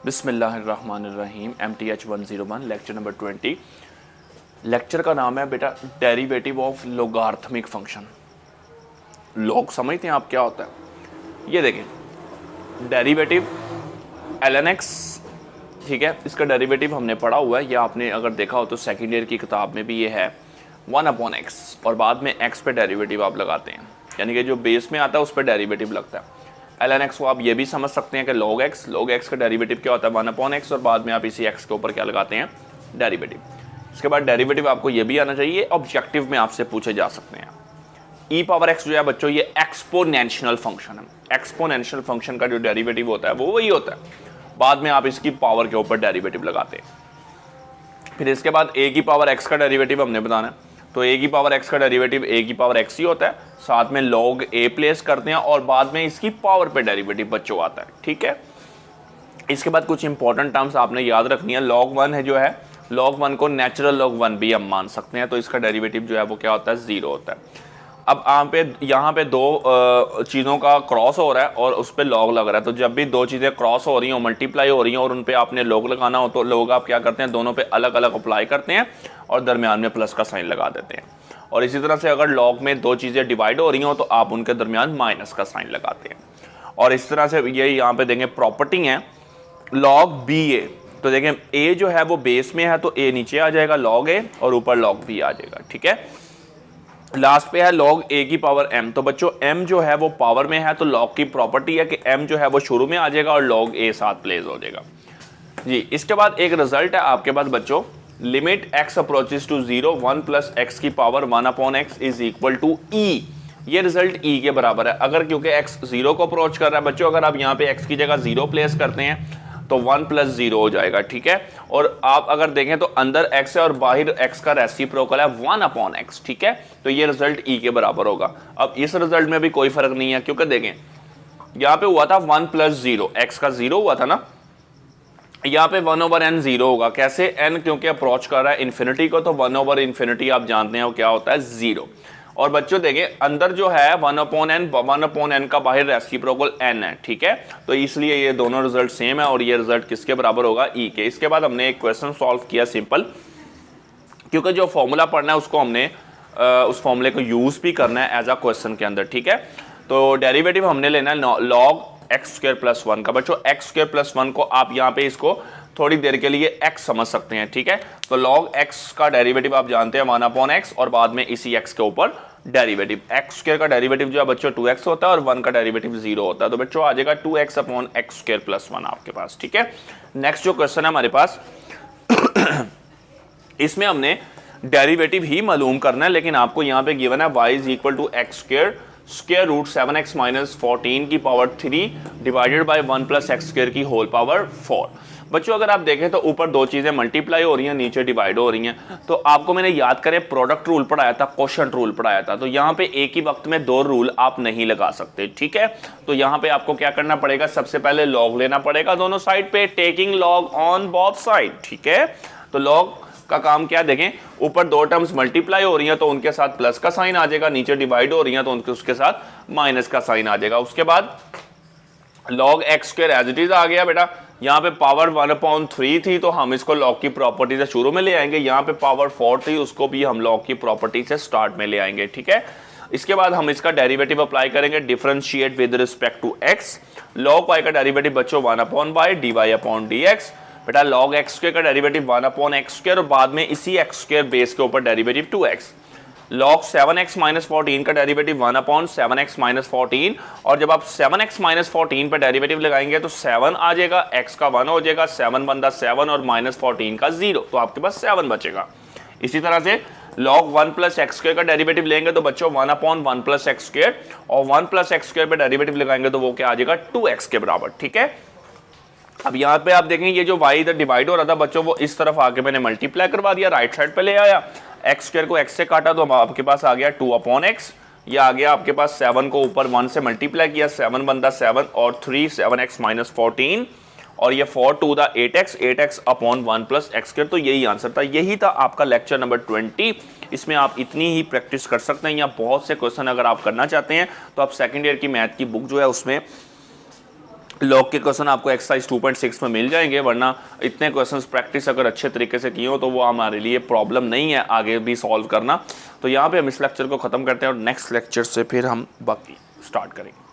बिस्मिल्लाहिर्रहमानिर्रहीम MTH 101 lecture number 20। Lecture का नाम है बेटा derivative of logarithmic function. Log समझते हैं आप क्या होता है? ये देखें डेरिवेटिव ln x, ठीक है, इसका डेरिवेटिव हमने पढ़ा हुआ है। या आपने अगर देखा हो तो सेकेंड ईयर की किताब में भी ये है 1/x और बाद में x पे डेरिवेटिव आप लगाते हैं, यानी कि जो बेस में आता है उस पर डेरिवेटिव लगता है। ln x को आप ये भी समझ सकते हैं कि log x का डेरिवेटिव क्या होता है 1/x और बाद में आप इसी x के ऊपर क्या लगाते हैं डेरिवेटिव। इसके बाद डेरिवेटिव आपको ये भी आना चाहिए, ऑब्जेक्टिव में आपसे पूछे जा सकते हैं। e⁻x जो है बच्चों ये एक्सपोनेंशियल फंक्शन है। एक्सपोनेंशियल फंक्शन का जो डेरिवेटिव होता है वो वही होता है, बाद में आप इसकी पावर के ऊपर डेरिवेटिव लगाते हैं। फिर इसके बाद a⁻x का डेरिवेटिव हमने बताना है, तो a⁻x का डेरिवेटिव a⁻x ही होता है, साथ में log a प्लेस करते हैं और बाद में इसकी पावर पे डेरिवेटिव बच्चों आता है। ठीक है, इसके बाद कुछ इंपॉर्टेंट टर्म्स आपने याद रखनी है। log 1 है जो है, log 1 को नेचुरल log 1 भी हम मान सकते हैं, तो इसका डेरिवेटिव जो है वो क्या होता है 0 होता है। अब यहाँ पे दो चीज़ों का क्रॉस हो रहा है और उस पर लॉग लग रहा है, तो जब भी दो चीज़ें क्रॉस हो रही हो, मल्टीप्लाई हो रही हैं और उन पे आपने लॉग लगाना हो तो लॉग आप क्या करते हैं दोनों पे अलग अलग अप्लाई करते हैं और दरमियान में प्लस का साइन लगा देते हैं। और इसी तरह से अगर लॉग में दो चीज़ें डिवाइड हो रही हो तो आप उनके दरमियान माइनस का साइन लगाते हैं। और इस तरह से ये यहाँ पे देंगे प्रॉपर्टी है log ba, तो देखें a जो है वो बेस में है तो a नीचे आ जाएगा log a और ऊपर log b आ जाएगा। ठीक है, लास्ट पे है log a की पावर m, तो बच्चों m जो है वो पावर में है तो log की प्रॉपर्टी है कि m जो है वो शुरू में आ जाएगा और log a साथ प्लेस हो जाएगा जी। इसके बाद एक रिजल्ट है आपके पास बच्चों, limit x approaches to 0 1 plus x की power 1/x is equal to e। ये रिजल्ट e के बराबर है, अगर क्योंकि x 0 को अप्रोच कर रहा है बच्चों, अगर आप यहाँ पे x की जगह 0 प्लेस करते हैं तो 1 + 0 हो जाएगा। ठीक है, और आप अगर देखें तो अंदर x है और बाहर x का रेसिप्रोकल है 1/x। ठीक है, तो ये रिजल्ट e के बराबर होगा। अब इस रिजल्ट में भी कोई फर्क नहीं है, क्योंकि देखें यहाँ पे हुआ था 1 + 0, x का 0 हुआ था ना, यहाँ पे 1/n 0 होगा। कैसे? n क्योंकि अप्रोच कर रहा है इन्फिनिटी को, तो 1/∞ आप जानते हैं वो क्या होता है 0। और बच्चों देखें अंदर जो है 1/n का बाहर रेसिप्रोकल n है। ठीक है, तो इसलिए ये दोनों रिजल्ट सेम है और ये रिजल्ट किसके बराबर होगा e के। इसके बाद हमने एक क्वेश्चन सॉल्व किया सिंपल, क्योंकि जो फॉर्मूला पढ़ना है उसको हमने उस फॉर्मूले को यूज भी करना है एज अ क्वेश्चन के अंदर। ठीक है, तो डेरिवेटिव हमने लेना है log x² + 1 का। बच्चों x² + 1 को आप यहाँ पे इसको थोड़ी देर के लिए x समझ सकते हैं। ठीक है, तो log x का डेरिवेटिव आप जानते हैं 1/x और बाद में इसी x के ऊपर डेरिवेटिव। x² का डेरिवेटिव जो है बच्चों 2x होता है और 1 का डेरिवेटिव 0 होता है, तो बच्चों आ जाएगा 2x/x² + 1 आपके पास। ठीक है, नेक्स्ट जो क्वेश्चन है हमारे पास इसमें हमने डेरिवेटिव ही मालूम करना है, लेकिन आपको यहाँ पे गिवन है y = x² square root 7x - 14 की पावर 3 डिवाइडेड बाय 1 + x² की होल पावर 4। बच्चों अगर आप देखें तो ऊपर दो चीजें मल्टीप्लाई हो रही हैं, नीचे डिवाइड हो रही हैं, तो आपको मैंने याद करें प्रोडक्ट रूल पढ़ाया था, क्वोशंट रूल पढ़ाया था, तो यहाँ पे एक ही वक्त में दो रूल आप नहीं लगा सकते। ठीक है, तो यहाँ पे आपको क्या करना पड़ेगा, सबसे पहले लॉग लेना पड़ेगा दोनों साइड पे, taking log on both side. ठीक है, तो लॉग का काम क्या देखें, ऊपर दो टर्म्स मल्टीप्लाई हो रही हैं तो उनके साथ प्लस का साइन आ जाएगा, नीचे डिवाइड हो रही हैं तो उसके साथ माइनस का साइन आ जाएगा। उसके बाद log x² as it is आ गया बेटा, यहाँ पे पावर 1/3 थी तो हम इसको log की प्रॉपर्टी से शुरू में ले आएंगे, यहाँ पे पावर 4 थी उसको भी हम log की प्रॉपर्टी से स्टार्ट में ले आएंगे। ठीक है, इसके बाद हम इसका डेरिवेटिव अप्लाई करेंगे, differentiate with respect to x। log y का डेरिवेटिव बच्चों 1/y dy/dx। बेटा log x² का डेरिवेटिव 1/x² और बाद में इसी x² बेस के ऊपर डेरिवेटिव 2x। log 7x - 14 का डेरिवेटिव 1/7x - 14, और जब आप 7x - 14 पे डेरिवेटिव लगाएंगे तो 7 आ जाएगा, x का 1 हो जाएगा, 7 बनता 7 और -14 का 0, तो आपके पास 7 बचेगा। इसी तरह से log 1 + x² का डेरिवेटिव लेंगे तो बच्चों 1/1 + x² और 1 + x² पे डेरिवेटिव लगाएंगे तो वो क्या आ जाएगा 2x के बराबर। ठीक है, अब यहाँ पे आप देखें ये जो y इधर डिवाइड हो रहा था बच्चों वो इस तरफ आके मैंने मल्टीप्लाई करवा दिया, राइट साइड पे ले आया, x² को x से काटा तो आपके पास आ गया 2/x, ये आ गया आपके पास 7 को ऊपर 1 से मल्टीप्लाई किया, 7 बनता 7 और 3 7x - 14 और ये 4 2 था 8x 8x/1 + x², तो यही आंसर था। यही था आपका लेक्चर नंबर 20। इसमें आप इतनी ही प्रैक्टिस कर सकते हैं, या बहुत से क्वेश्चन अगर आप करना चाहते हैं तो आप सेकेंड ईयर की मैथ की बुक जो है उसमें लॉग के क्वेश्चन आपको एक्सरसाइज 2.6 में मिल जाएंगे, वरना इतने क्वेश्चंस प्रैक्टिस अगर अच्छे तरीके से किए हो तो वो हमारे लिए प्रॉब्लम नहीं है आगे भी सॉल्व करना। तो यहाँ पे हम इस लेक्चर को ख़त्म करते हैं और नेक्स्ट लेक्चर से फिर हम बाकी स्टार्ट करेंगे।